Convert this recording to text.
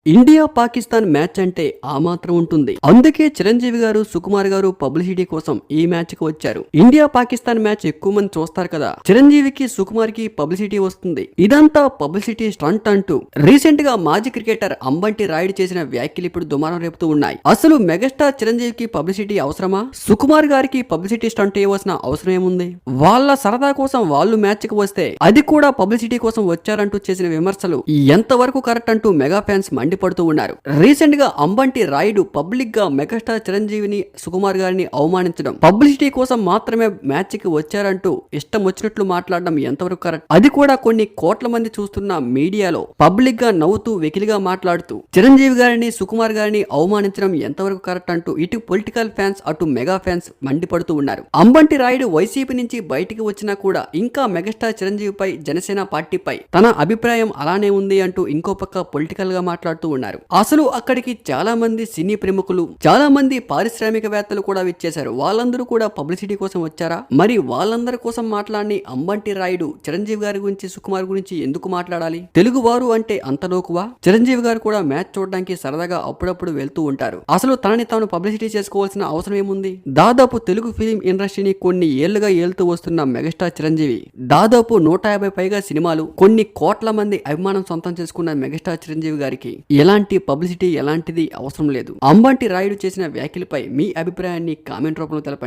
India Pakistan match అంటే ఆ మాత్రం ఉంటుంది. అందుకే చిరంజీవి గారు సుకుమార్ గారు పబ్లిసిటీ కోసం ఈ మ్యాచ్ కు వచ్చారు. ఇండియా పాకిస్తాన్ మ్యాచ్ ఎక్కువ మంది చూస్తారు కదా, చిరంజీవికి సుకుమార్ కి పబ్లిసిటీ వస్తుంది. ఇదంతా పబ్లిసిటీ స్టంట్ అంటూ రీసెంట్ గా మాజీ క్రికెటర్ అంబంటి రాయుడు చేసిన వ్యాఖ్యలు ఇప్పుడు దుమారం రేపుతూ ఉన్నాయి. అసలు మెగాస్టార్ చిరంజీవికి పబ్లిసిటీ అవసరమా? సుకుమార్ గారికి పబ్లిసిటీ స్టంట్ ఇవ్వాల్సిన అవసరం ఏముంది? వాళ్ళ సరదా కోసం వాళ్ళు మ్యాచ్ కి వస్తే అది కూడా పబ్లిసిటీ కోసం వచ్చారంటూ చేసిన విమర్శలు ఎంతవరకు కరెక్ట్ అంటూ మెగా ఫ్యాన్స్ మండిపడుతూ ఉన్నారు. రీసెంట్ గా అంబంటి రాయుడు పబ్లిక్ గా మెగాస్టార్ చిరంజీవిని సుకుమార్ గారిని అవమానించడం, పబ్లిసిటీ కోసం మాత్రమే మ్యాచ్ కి వచ్చారంటూ ఇష్టం వచ్చినట్లు మాట్లాడడం ఎంతవరకు కరెక్ట్? అది కూడా కొన్ని కోట్ల మంది చూస్తున్న మీడియాలో పబ్లిక్ గా నవ్వుతూ వెకిలిగా మాట్లాడుతూ చిరంజీవి గారిని సుకుమార్ గారిని అవమానించడం ఎంతవరకు కరెక్ట్ అంటూ ఇటు పొలిటికల్ ఫ్యాన్స్ అటు మెగా ఫ్యాన్స్ మండిపడుతూ ఉన్నారు. అంబంటి రాయుడు వైసీపీ నుంచి బయటికి వచ్చినా కూడా ఇంకా మెగాస్టార్ చిరంజీవిపై జనసేన పార్టీపై తన అభిప్రాయం అలానే ఉంది అంటూ ఇంకో పక్క పొలిటికల్ గా మాట్లాడుతూ ఉన్నారు. అసలు అక్కడికి చాలా మంది సినీ ప్రముఖులు, చాలా మంది పారిశ్రామికవేత్తలు కూడా విచ్చేశారు. వాళ్ళందరూ కూడా పబ్లిసిటీ కోసం వచ్చారా? మరి వాళ్ళందరి కోసం మాట్లాడి అంబంటి రాయుడు చిరంజీవి గారి గురించి సుకుమార్ గురించి ఎందుకు మాట్లాడాలి? తెలుగు వారు అంటే అంత లోకువా? చిరంజీవి గారు కూడా మ్యాచ్ చూడడానికి సరదాగా అప్పుడప్పుడు వెళ్తూ ఉంటారు. అసలు తనని తాను పబ్లిసిటీ చేసుకోవాల్సిన అవసరం ఏముంది? దాదాపు తెలుగు ఫిలిం ఇండస్ట్రీని కొన్ని ఏళ్లుగా ఏళ్తూ వస్తున్న మెగాస్టార్ చిరంజీవి దాదాపు 150 పైగా సినిమాలు, కొన్ని కోట్ల మంది అభిమానం సొంతం చేసుకున్న మెగాస్టార్ చిరంజీవి గారికి ఎలాంటి పబ్లిసిటీ ఎలాంటిది అవసరం లేదు. అంబంటి రాయుడు చేసిన వ్యాఖ్యలపై మీ అభిప్రాయాన్ని కామెంట్ రూపంలో తెలపండి.